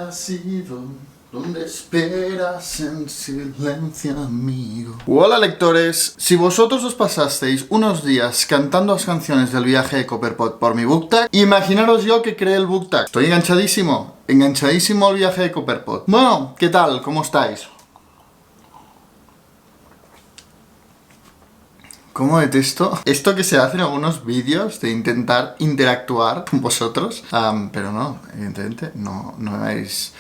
Ha sido donde esperas en silencio, amigo. Hola lectores, si vosotros os pasasteis unos días cantando las canciones del viaje de Copperpot por mi BookTag, imaginaros yo que creé el BookTag. Estoy enganchadísimo al viaje de Copperpot. Bueno, ¿qué tal? ¿Cómo estáis? ¿Cómo detesto esto que se hace en algunos vídeos de intentar interactuar con vosotros? Pero no, evidentemente no me vais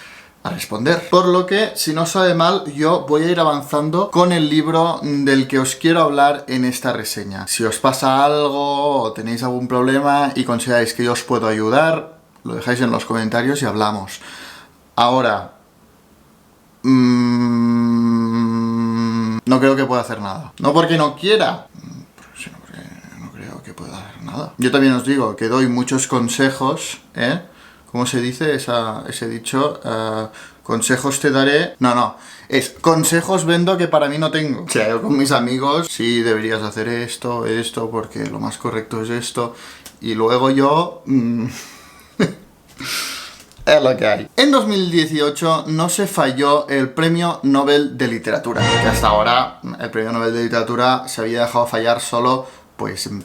a responder. Por lo que, si no sabe mal, yo voy a ir avanzando con el libro del que os quiero hablar en esta reseña. Si os pasa algo o tenéis algún problema y consideráis que yo os puedo ayudar, lo dejáis en los comentarios y hablamos. Ahora, no creo que pueda hacer nada. No porque no quiera, sino porque no creo que pueda hacer nada. Yo también os digo que doy muchos consejos, ¿eh? ¿Cómo se dice ese dicho? Consejos te daré... No, es consejos vendo que para mí no tengo. O sea, yo con mis amigos, sí, deberías hacer esto, porque lo más correcto es esto. Y luego yo... es lo que hay. En 2018 no se falló el Premio Nobel de Literatura, que hasta ahora el Premio Nobel de Literatura se había dejado fallar solo, pues, en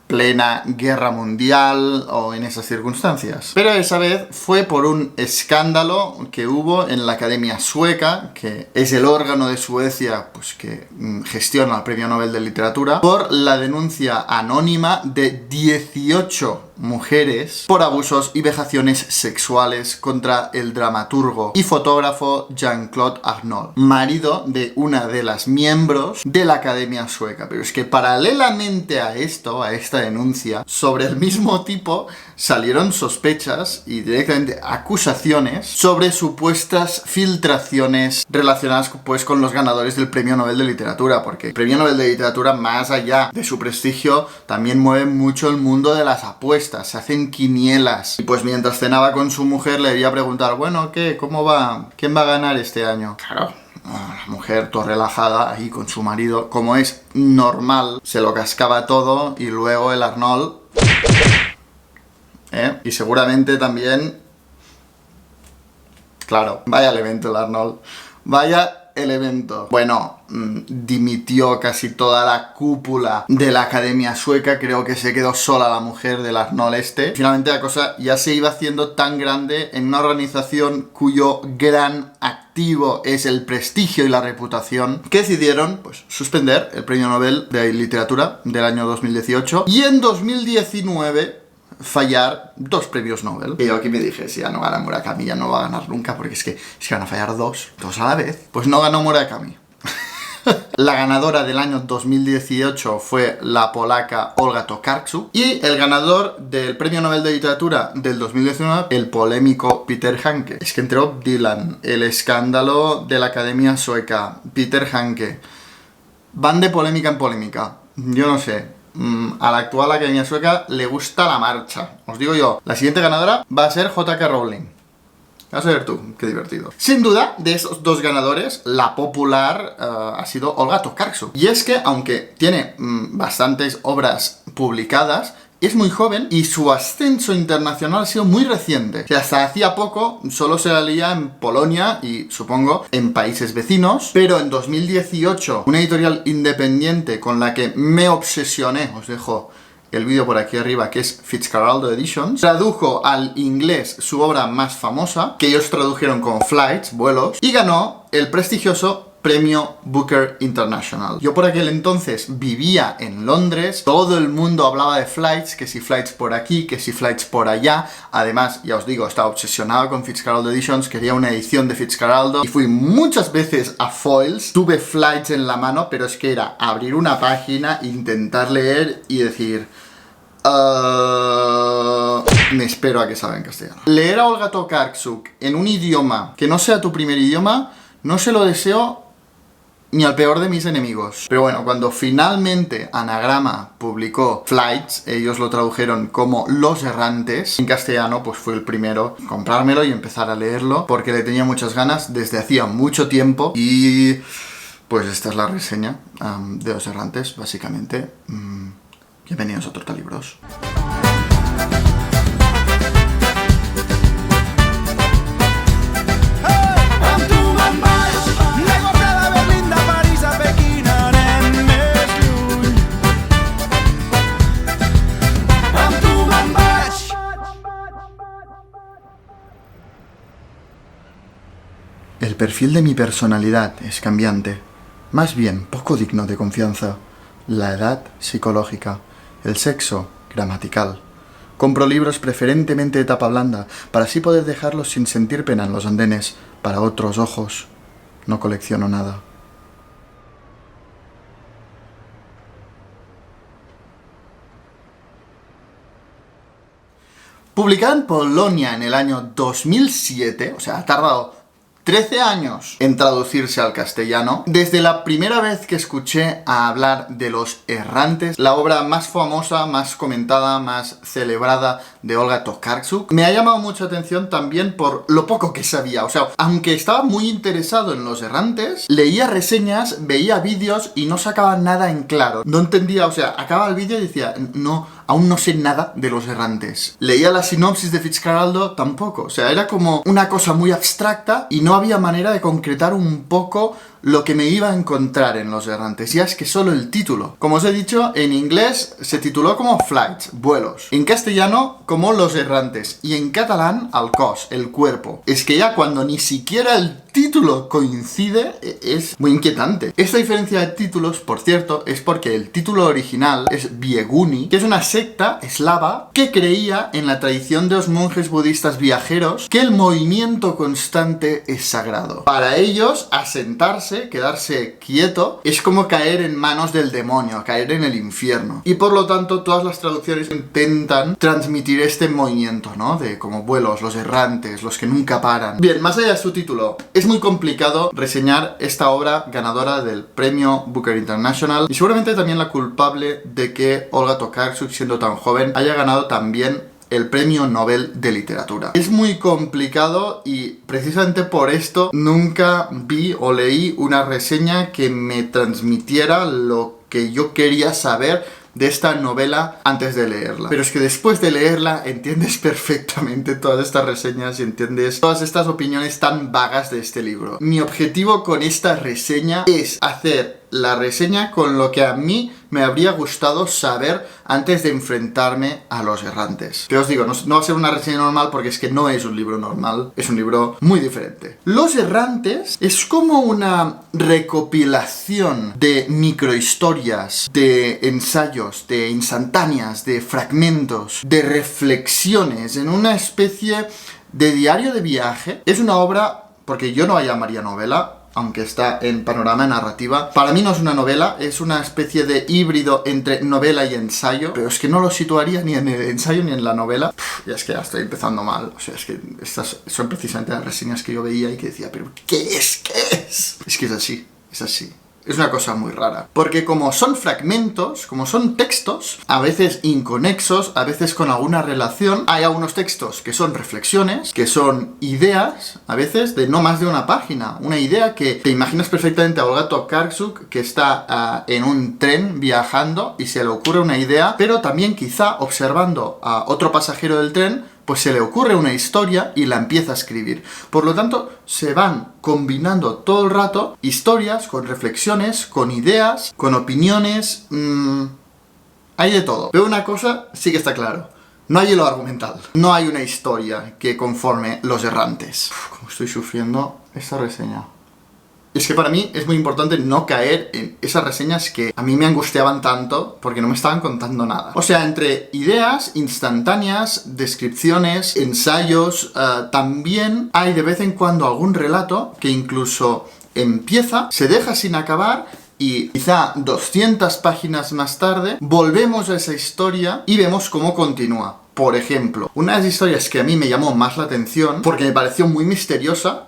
plena guerra mundial o en esas circunstancias. Pero esa vez fue por un escándalo que hubo en la Academia Sueca, que es el órgano de Suecia, pues, que gestiona el Premio Nobel de Literatura, por la denuncia anónima de 18 mujeres por abusos y vejaciones sexuales contra el dramaturgo y fotógrafo Jean-Claude Arnault, marido de una de las miembros de la Academia Sueca. Pero es que paralelamente a esto, a esta denuncia, sobre el mismo tipo salieron sospechas y directamente acusaciones sobre supuestas filtraciones relacionadas, pues, con los ganadores del Premio Nobel de Literatura, porque el Premio Nobel de Literatura, más allá de su prestigio, también mueve mucho el mundo de las apuestas. Se hacen quinielas. Y pues mientras cenaba con su mujer le iba a preguntar, bueno, ¿qué? ¿Cómo va? ¿Quién va a ganar este año? Claro, la mujer toda relajada ahí con su marido, como es normal, se lo cascaba todo y luego el Arnold... Y seguramente también... Claro, vaya el evento el Arnold. Vaya el evento. Bueno, dimitió casi toda la cúpula de la Academia Sueca. Creo que se quedó sola la mujer del Arnold este. Finalmente la cosa ya se iba haciendo tan grande en una organización cuyo gran activo es el prestigio y la reputación, que decidieron, pues, suspender el Premio Nobel de Literatura del año 2018 y en 2019 fallar 2 premios Nobel. Y yo aquí me dije, si ya no gana Murakami, ya no va a ganar nunca, porque es que van a fallar dos a la vez. Pues no ganó Murakami. La ganadora del año 2018 fue la polaca Olga Tokarczuk y el ganador del Premio Nobel de Literatura del 2019, el polémico Peter Handke. Es que entre Bob Dylan, el escándalo de la Academia Sueca, Peter Handke, van de polémica en polémica. Yo no sé. A la actual Academia Sueca le gusta la marcha. Os digo yo, la siguiente ganadora va a ser J.K. Rowling. Vas a ver tú, qué divertido. Sin duda, de esos 2 ganadores, la popular ha sido Olga Tokarczuk. Y es que, aunque tiene bastantes obras publicadas, es muy joven y su ascenso internacional ha sido muy reciente. O sea, hasta hacía poco solo se la leía en Polonia y, supongo, en países vecinos. Pero en 2018, una editorial independiente con la que me obsesioné, os dejo el vídeo por aquí arriba, que es Fitzcarraldo Editions, tradujo al inglés su obra más famosa, que ellos tradujeron como Flights, vuelos, y ganó el prestigioso Premio Booker International. Yo por aquel entonces vivía en Londres, todo el mundo hablaba de Flights, que si Flights por aquí, que si Flights por allá. Además, ya os digo, estaba obsesionado con Fitzcarraldo Editions, quería una edición de Fitzcarraldo y fui muchas veces a Foyles. Tuve Flights en la mano, pero es que era abrir una página, intentar leer y decir... me espero a que salga en castellano. Leer a Olga Tokarczuk en un idioma que no sea tu primer idioma, no se lo deseo ni al peor de mis enemigos. Pero bueno, cuando finalmente Anagrama publicó Flights, ellos lo tradujeron como Los Errantes, en castellano, pues fue el primero en comprármelo y empezar a leerlo, porque le tenía muchas ganas desde hacía mucho tiempo. Y pues esta es la reseña de Los Errantes, básicamente. Bienvenidos a Tortalibros. El perfil de mi personalidad es cambiante, más bien poco digno de confianza. La edad, psicológica. El sexo, gramatical. Compro libros preferentemente de tapa blanda, para así poder dejarlos sin sentir pena en los andenes, para otros ojos. No colecciono nada. Publicada en Polonia en el año 2007, o sea, ha tardado 13 años en traducirse al castellano. Desde la primera vez que escuché a hablar de Los Errantes, la obra más famosa, más comentada, más celebrada de Olga Tokarczuk, me ha llamado mucha atención también por lo poco que sabía. O sea, aunque estaba muy interesado en Los Errantes, leía reseñas, veía vídeos y no sacaba nada en claro. No entendía, o sea, acababa el vídeo y decía, no, aún no sé nada de Los Errantes. Leía la sinopsis de Fitzcarraldo, tampoco. O sea, era como una cosa muy abstracta y no había manera de concretar un poco lo que me iba a encontrar en Los Errantes. Ya es que solo el título. Como os he dicho, en inglés se tituló como Flights, vuelos. En castellano como Los Errantes. Y en catalán, el cos, el cuerpo. Es que ya cuando ni siquiera el título coincide, es muy inquietante. Esta diferencia de títulos, por cierto, es porque el título original es Bieguni, que es una secta eslava que creía en la tradición de los monjes budistas viajeros que el movimiento constante es sagrado. Para ellos, asentarse, quedarse quieto, es como caer en manos del demonio, caer en el infierno. Y por lo tanto, todas las traducciones intentan transmitir este movimiento, ¿no? De como vuelos, los errantes, los que nunca paran. Bien, más allá de su título, es muy complicado reseñar esta obra ganadora del premio Booker International y seguramente también la culpable de que Olga Tokarczuk, siendo tan joven, haya ganado también el premio Nobel de Literatura. Es muy complicado y precisamente por esto nunca vi o leí una reseña que me transmitiera lo que yo quería saber de esta novela antes de leerla. Pero es que después de leerla entiendes perfectamente todas estas reseñas y entiendes todas estas opiniones tan vagas de este libro. Mi objetivo con esta reseña es hacer la reseña con lo que a mí me habría gustado saber antes de enfrentarme a Los Errantes. Que os digo, no va a ser una reseña normal porque es que no es un libro normal, es un libro muy diferente. Los Errantes es como una recopilación de microhistorias, de ensayos, de instantáneas, de fragmentos, de reflexiones en una especie de diario de viaje. Es una obra, porque yo no la llamaría novela, aunque está en panorama narrativa. Para mí no es una novela, es una especie de híbrido entre novela y ensayo, pero es que no lo situaría ni en el ensayo ni en la novela. Y es que ya estoy empezando mal, o sea, es que estas son precisamente las reseñas que yo veía y que decía, pero ¿qué es? ¿Qué es? Es que es así, es así. Es una cosa muy rara, porque como son fragmentos, como son textos, a veces inconexos, a veces con alguna relación, hay algunos textos que son reflexiones, que son ideas, a veces de no más de una página, una idea que te imaginas perfectamente a Olga Tokarczuk que está en un tren viajando y se le ocurre una idea, pero también quizá observando a otro pasajero del tren, pues se le ocurre una historia y la empieza a escribir. Por lo tanto, se van combinando todo el rato historias con reflexiones, con ideas, con opiniones. Hay de todo. Pero una cosa sí que está claro. No hay hilo argumental. No hay una historia que conforme Los Errantes. Como estoy sufriendo esta reseña. Es que para mí es muy importante no caer en esas reseñas que a mí me angustiaban tanto porque no me estaban contando nada. O sea, entre ideas instantáneas, descripciones, ensayos, también hay de vez en cuando algún relato que incluso empieza, se deja sin acabar y quizá 200 páginas más tarde volvemos a esa historia y vemos cómo continúa. Por ejemplo, una de las historias que a mí me llamó más la atención, porque me pareció muy misteriosa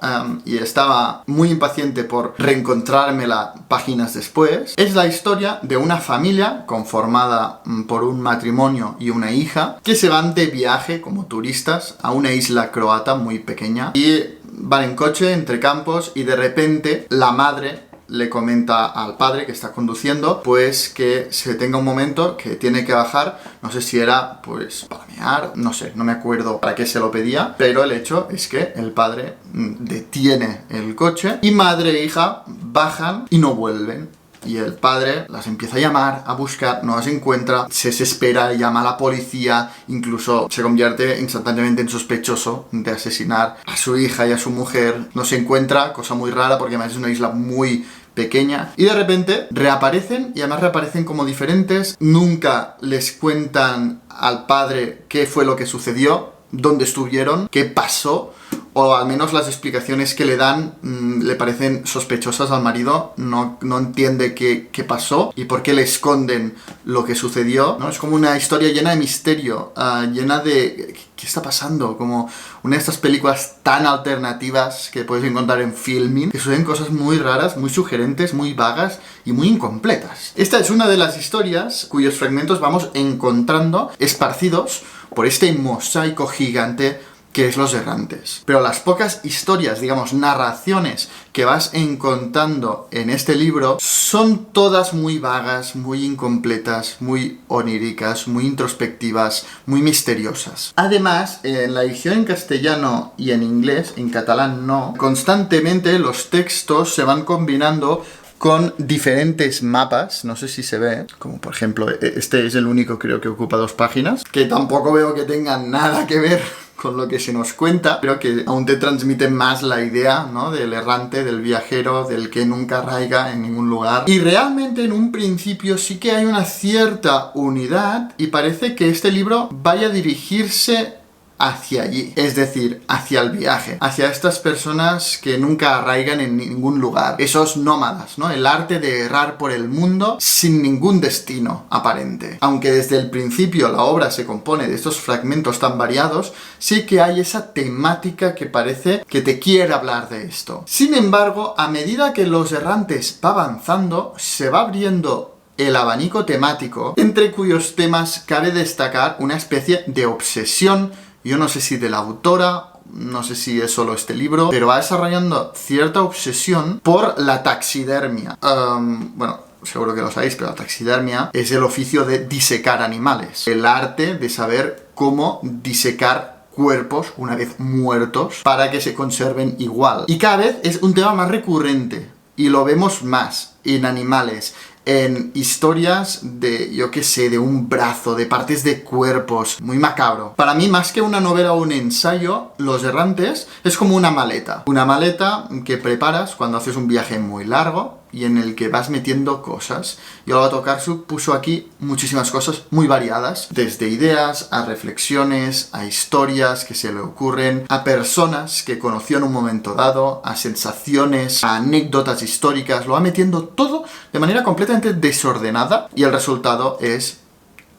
y estaba muy impaciente por reencontrármela páginas después, es la historia de una familia conformada por un matrimonio y una hija que se van de viaje como turistas a una isla croata muy pequeña y van en coche entre campos y de repente la madre le comenta al padre que está conduciendo pues que se detenga un momento, que tiene que bajar, no sé si era pues para mear, no sé, no me acuerdo para qué se lo pedía, pero el hecho es que el padre detiene el coche y madre e hija bajan y no vuelven. y el padre las empieza a llamar, a buscar, no las encuentra, se desespera, llama a la policía, incluso se convierte instantáneamente en sospechoso de asesinar a su hija y a su mujer. No se encuentra, cosa muy rara porque además es una isla muy pequeña, y de repente reaparecen, y además reaparecen como diferentes. Nunca les cuentan al padre qué fue lo que sucedió, dónde estuvieron, qué pasó, o al menos las explicaciones que le dan le parecen sospechosas al marido. No entiende qué pasó y por qué le esconden lo que sucedió, ¿no? Es como una historia llena de misterio, llena de... ¿Qué está pasando? Como una de estas películas tan alternativas que puedes encontrar en Filmin, que suceden cosas muy raras, muy sugerentes, muy vagas y muy incompletas. Esta es una de las historias cuyos fragmentos vamos encontrando esparcidos por este mosaico gigante que es Los Errantes. Pero las pocas historias, digamos, narraciones que vas encontrando en este libro son todas muy vagas, muy incompletas, muy oníricas, muy introspectivas, muy misteriosas. Además, en la edición en castellano y en inglés, en catalán no, constantemente los textos se van combinando con diferentes mapas, no sé si se ve, como por ejemplo, este es el único creo que ocupa 2 páginas, que tampoco veo que tengan nada que ver con lo que se nos cuenta, pero que aún te transmite más la idea, ¿no?, del errante, del viajero, del que nunca arraiga en ningún lugar. Y realmente en un principio sí que hay una cierta unidad y parece que este libro vaya a dirigirse hacia allí, es decir, hacia el viaje, hacia estas personas que nunca arraigan en ningún lugar, esos nómadas, ¿no? El arte de errar por el mundo sin ningún destino aparente. Aunque desde el principio la obra se compone de estos fragmentos tan variados, sí que hay esa temática que parece que te quiere hablar de esto. Sin embargo, a medida que Los Errantes va avanzando, se va abriendo el abanico temático, entre cuyos temas cabe destacar una especie de obsesión. Yo no sé si de la autora, no sé si es solo este libro, pero va desarrollando cierta obsesión por la taxidermia. Bueno, seguro que lo sabéis, pero la taxidermia es el oficio de disecar animales. El arte de saber cómo disecar cuerpos una vez muertos para que se conserven igual. Y cada vez es un tema más recurrente y lo vemos más en animales, en historias de, yo qué sé, de un brazo, de partes de cuerpos, muy macabro. Para mí, más que una novela o un ensayo, Los Errantes es como una maleta que preparas cuando haces un viaje muy largo y en el que vas metiendo cosas. Y Olga Tokarczuk puso aquí muchísimas cosas muy variadas, desde ideas a reflexiones, a historias que se le ocurren, a personas que conoció en un momento dado, a sensaciones, a anécdotas históricas. Lo va metiendo todo de manera completamente desordenada y el resultado es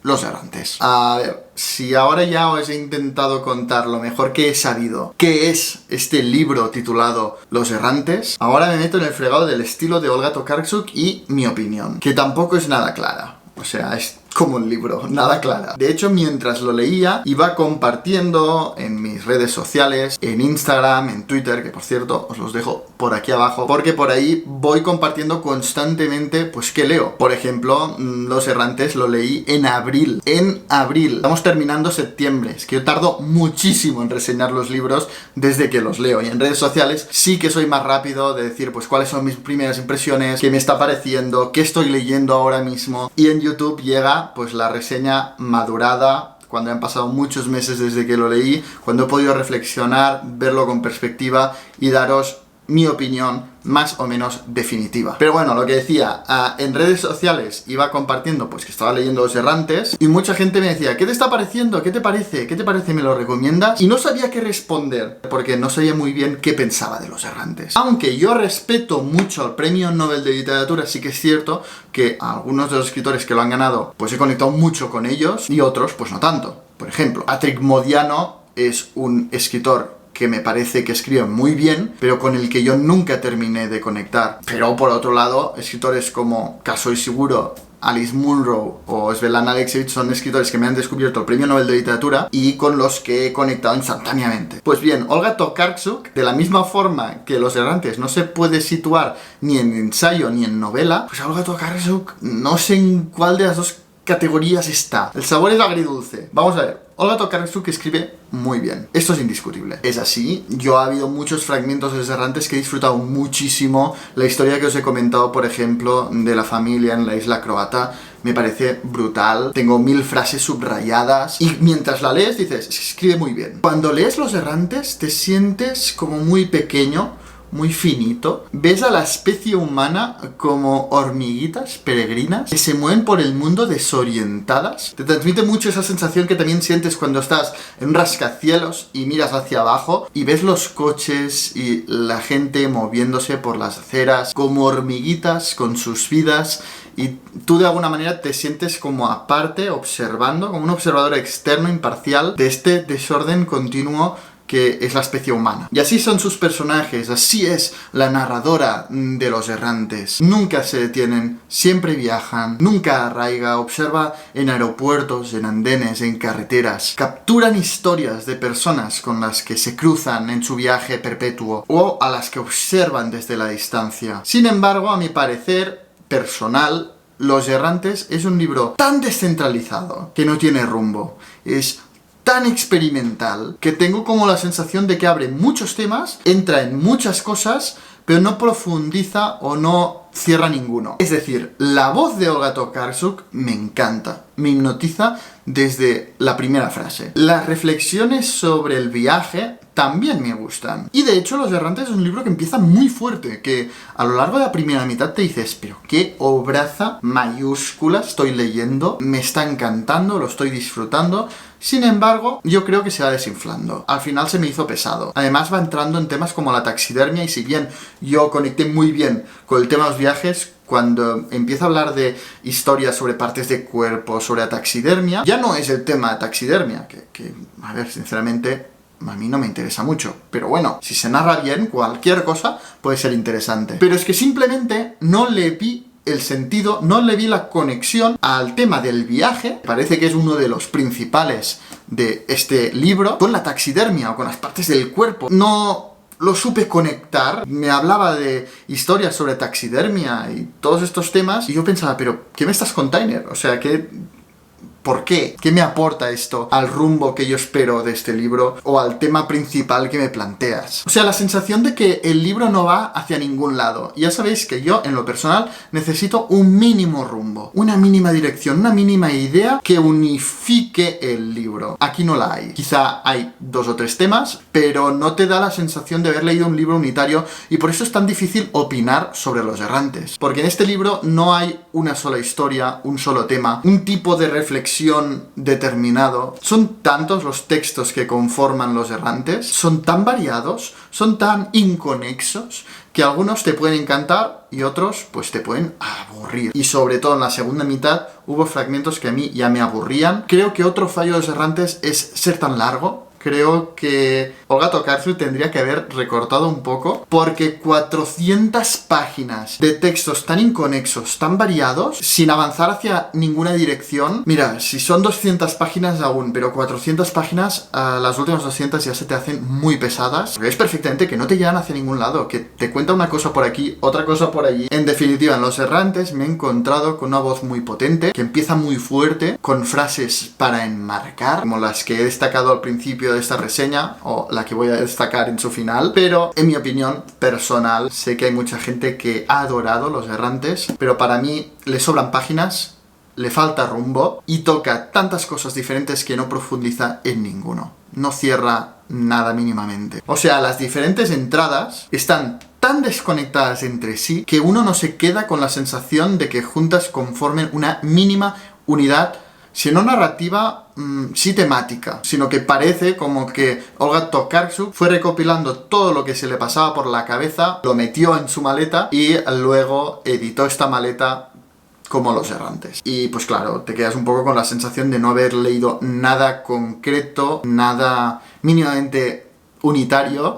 Los Errantes. A ver, si ahora ya os he intentado contar lo mejor que he sabido qué es este libro titulado Los Errantes, ahora me meto en el fregado del estilo de Olga Tokarczuk y mi opinión, que tampoco es nada clara. O sea, es como un libro, nada clara. De hecho, mientras lo leía, iba compartiendo en mis redes sociales, en Instagram, en Twitter, que por cierto, os los dejo por aquí abajo, porque por ahí voy compartiendo constantemente, pues, ¿qué leo? Por ejemplo, Los Errantes lo leí en abril. En abril. Estamos terminando septiembre. Es que yo tardo muchísimo en reseñar los libros desde que los leo. Y en redes sociales sí que soy más rápido de decir, pues, cuáles son mis primeras impresiones, qué me está pareciendo, qué estoy leyendo ahora mismo. Y en YouTube llega pues la reseña madurada, cuando han pasado muchos meses desde que lo leí, cuando he podido reflexionar, verlo con perspectiva y daros mi opinión más o menos definitiva. Pero bueno, lo que decía, en redes sociales iba compartiendo pues que estaba leyendo Los Errantes y mucha gente me decía, ¿qué te está pareciendo? ¿Qué te parece? ¿Qué te parece? ¿Me lo recomiendas? Y no sabía qué responder, porque no sabía muy bien qué pensaba de Los Errantes. Aunque yo respeto mucho al Premio Nobel de Literatura, sí que es cierto que algunos de los escritores que lo han ganado, pues he conectado mucho con ellos y otros, pues no tanto. Por ejemplo, Patrick Modiano es un escritor que me parece que escribe muy bien, pero con el que yo nunca terminé de conectar. Pero por otro lado, escritores como Kazuo Ishiguro, Alice Munro o Svetlana Alexievich son escritores que me han descubierto el Premio Nobel de Literatura y con los que he conectado instantáneamente. Pues bien, Olga Tokarczuk, de la misma forma que Los Errantes no se puede situar ni en ensayo ni en novela, pues Olga Tokarczuk no sé en cuál de las dos categorías está. El sabor es agridulce. Vamos a ver. Olga Tokarczuk escribe muy bien. Esto es indiscutible. Es así. Yo ha habido muchos fragmentos de Los Errantes que he disfrutado muchísimo. La historia que os he comentado, por ejemplo, de la familia en la isla croata, me parece brutal. Tengo 1000 frases subrayadas. Y mientras la lees dices, se escribe muy bien. Cuando lees Los Errantes te sientes como muy pequeño, muy finito. Ves a la especie humana como hormiguitas peregrinas que se mueven por el mundo desorientadas. Te transmite mucho esa sensación que también sientes cuando estás en un rascacielos y miras hacia abajo y ves los coches y la gente moviéndose por las aceras como hormiguitas con sus vidas, y tú de alguna manera te sientes como aparte, observando, como un observador externo, imparcial, de este desorden continuo que es la especie humana. Y así son sus personajes, así es la narradora de Los Errantes. Nunca se detienen, siempre viajan, nunca arraiga, observa en aeropuertos, en andenes, en carreteras. Capturan historias de personas con las que se cruzan en su viaje perpetuo o a las que observan desde la distancia. Sin embargo, a mi parecer personal, Los Errantes es un libro tan descentralizado que no tiene rumbo. Es tan experimental que tengo como la sensación de que abre muchos temas, entra en muchas cosas, pero no profundiza o no cierra ninguno. Es decir, la voz de Olga Tokarczuk me encanta, me hipnotiza desde la primera frase. Las reflexiones sobre el viaje también me gustan. Y de hecho, Los Errantes es un libro que empieza muy fuerte, que a lo largo de la primera mitad te dices, pero qué obraza mayúscula estoy leyendo, me está encantando, lo estoy disfrutando. Sin embargo, yo creo que se va desinflando. Al final se me hizo pesado. Además va entrando en temas como la taxidermia, y si bien yo conecté muy bien con el tema de los viajes, cuando empieza a hablar de historias sobre partes de cuerpo, sobre la taxidermia, ya no es el tema de taxidermia, que a ver, sinceramente, a mí no me interesa mucho. Pero bueno, si se narra bien, cualquier cosa puede ser interesante. Pero es que simplemente no le vi el sentido, no le vi la conexión al tema del viaje, parece que es uno de los principales de este libro, con la taxidermia o con las partes del cuerpo. No lo supe conectar. Me hablaba de historias sobre taxidermia y todos estos temas, y yo pensaba, pero ¿qué me estás contando? O sea, ¿por qué? ¿Qué me aporta esto al rumbo que yo espero de este libro o al tema principal que me planteas? O sea, la sensación de que el libro no va hacia ningún lado. Ya sabéis que yo, en lo personal, necesito un mínimo rumbo, una mínima dirección, una mínima idea que unifique el libro. Aquí no la hay. Quizá hay 2 o 3 temas, pero no te da la sensación de haber leído un libro unitario, y por eso es tan difícil opinar sobre Los Errantes. Porque en este libro no hay una sola historia, un solo tema, un tipo de reflexión determinado. Son tantos los textos que conforman Los Errantes, son tan variados, son tan inconexos, que algunos te pueden encantar y otros pues te pueden aburrir. Y sobre todo en la segunda mitad hubo fragmentos que a mí ya me aburrían. Creo que otro fallo de Los Errantes es ser tan largo. Creo que Olga Tokarczuk tendría que haber recortado un poco, porque 400 páginas de textos tan inconexos, tan variados, sin avanzar hacia ninguna dirección. Mira, si son 200 páginas aún, pero 400 páginas, las últimas 200 ya se te hacen muy pesadas. Porque ves perfectamente que no te llevan hacia ningún lado, que te cuenta una cosa por aquí, otra cosa por allí. En definitiva, en Los Errantes me he encontrado con una voz muy potente, que empieza muy fuerte, con frases para enmarcar, como las que he destacado al principio de esta reseña, o la que voy a destacar en su final. Pero en mi opinión personal, sé que hay mucha gente que ha adorado Los Errantes, pero para mí le sobran páginas, le falta rumbo y toca tantas cosas diferentes que no profundiza en ninguno, no cierra nada mínimamente. O sea, las diferentes entradas están tan desconectadas entre sí que uno no se queda con la sensación de que juntas conformen una mínima unidad, si no narrativa, sí temática, sino que parece como que Olga Tokarczuk fue recopilando todo lo que se le pasaba por la cabeza, lo metió en su maleta y luego editó esta maleta como Los Errantes. Y pues claro, te quedas un poco con la sensación de no haber leído nada concreto, nada mínimamente unitario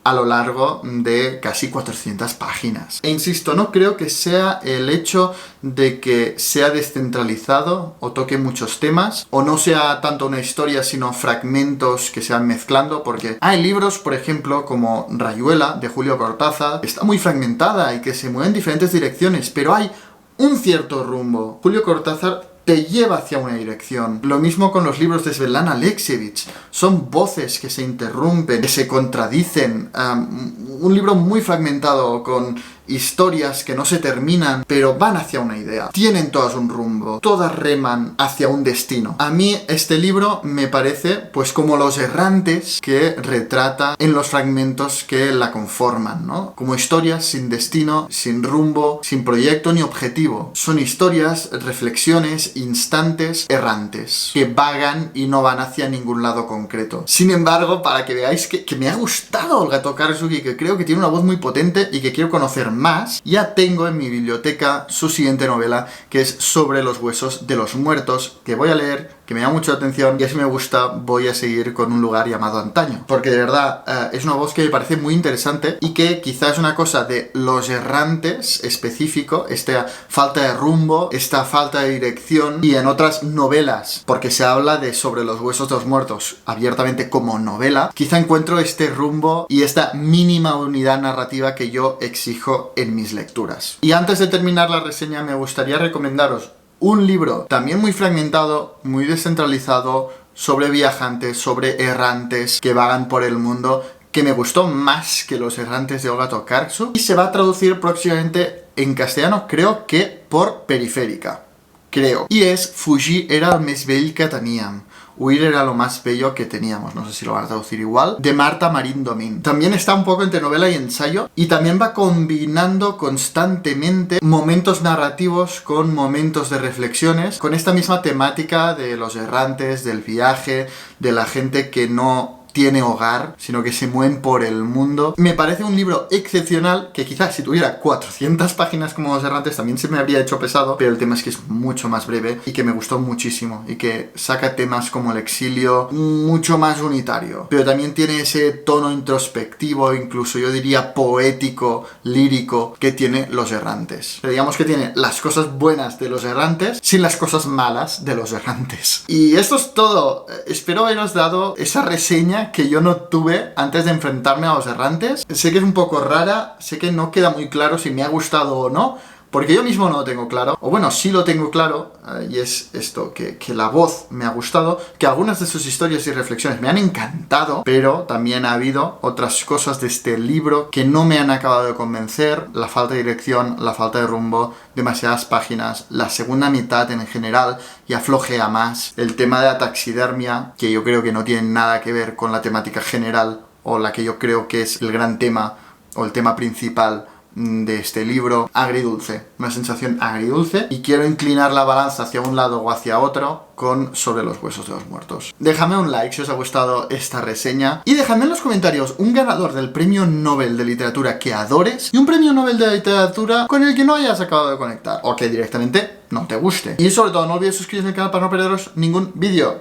a lo largo de casi 400 páginas. E insisto, no creo que sea el hecho de que sea descentralizado o toque muchos temas, o no sea tanto una historia sino fragmentos que se van mezclando, porque hay libros, por ejemplo, como Rayuela, de Julio Cortázar, que está muy fragmentada y que se mueve en diferentes direcciones, pero hay un cierto rumbo. Julio Cortázar te lleva hacia una dirección. Lo mismo con los libros de Svetlana Alexievich. Son voces que se interrumpen, que se contradicen. Un libro muy fragmentado, con historias que no se terminan, pero van hacia una idea. Tienen todas un rumbo, todas reman hacia un destino. A mí este libro me parece pues como Los errantes que retrata en los fragmentos que la conforman, ¿no? Como historias sin destino, sin rumbo, sin proyecto ni objetivo. Son historias, reflexiones, instantes errantes, que vagan y no van hacia ningún lado concreto. Sin embargo, para que veáis que me ha gustado Olga Tokarczuk y que creo que tiene una voz muy potente y que quiero conocer más, ya tengo en mi biblioteca su siguiente novela, que es Sobre los huesos de los muertos, que voy a leer, que me llama mucho la atención, y si me gusta voy a seguir con Un lugar llamado antaño, porque de verdad es una voz que me parece muy interesante y que quizás es una cosa de Los errantes específico, esta falta de rumbo, esta falta de dirección, y en otras novelas, porque se habla de Sobre los huesos de los muertos abiertamente como novela, quizá encuentro este rumbo y esta mínima unidad narrativa que yo exijo en mis lecturas. Y antes de terminar la reseña me gustaría recomendaros un libro también muy fragmentado, muy descentralizado, sobre viajantes, sobre errantes que vagan por el mundo, que me gustó más que Los errantes de Olga Tokarczuk, y se va a traducir próximamente en castellano, creo que por Periférica, creo. Y es Fugir era el més bell que teníem. Huir era lo más bello que teníamos, no sé si lo van a traducir igual, de Marta Marín Domín. También está un poco entre novela y ensayo, y también va combinando constantemente momentos narrativos con momentos de reflexiones, con esta misma temática de los errantes, del viaje, de la gente que no tiene hogar, sino que se mueven por el mundo. Me parece un libro excepcional, que quizás si tuviera 400 páginas como Los errantes también se me habría hecho pesado, pero el tema es que es mucho más breve y que me gustó muchísimo, y que saca temas como el exilio mucho más unitario, pero también tiene ese tono introspectivo, incluso yo diría poético, lírico, que tiene Los errantes. Pero digamos que tiene las cosas buenas de Los errantes sin las cosas malas de Los errantes. Y esto es todo. Espero haberos dado esa reseña que yo no tuve antes de enfrentarme a Los errantes. Sé que es un poco rara, sé que no queda muy claro si me ha gustado o no, porque yo mismo no lo tengo claro, o bueno, sí lo tengo claro, y es esto, que la voz me ha gustado, que algunas de sus historias y reflexiones me han encantado, pero también ha habido otras cosas de este libro que no me han acabado de convencer: la falta de dirección, la falta de rumbo, demasiadas páginas, la segunda mitad en general ya flojea más, el tema de la taxidermia, que yo creo que no tiene nada que ver con la temática general, o la que yo creo que es el gran tema, o el tema principal de este libro. Agridulce, una sensación agridulce, y quiero inclinar la balanza hacia un lado o hacia otro con Sobre los huesos de los muertos. Déjame un like si os ha gustado esta reseña, y dejadme en los comentarios un ganador del premio Nobel de literatura que adores y un premio Nobel de literatura con el que no hayas acabado de conectar, o que directamente no te guste. Y sobre todo no olvides suscribiros al canal para no perderos ningún vídeo.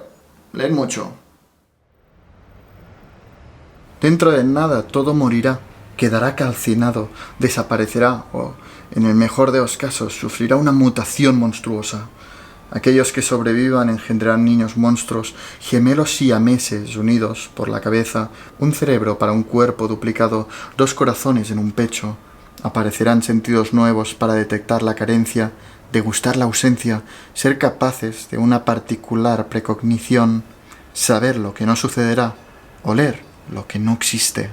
Leed mucho. Dentro de nada todo morirá. Quedará calcinado, desaparecerá o, en el mejor de los casos, sufrirá una mutación monstruosa. Aquellos que sobrevivan engendrarán niños monstruos, gemelos siameses unidos por la cabeza, un cerebro para un cuerpo duplicado, 2 corazones en un pecho. Aparecerán sentidos nuevos para detectar la carencia, degustar la ausencia, ser capaces de una particular precognición, saber lo que no sucederá, oler lo que no existe.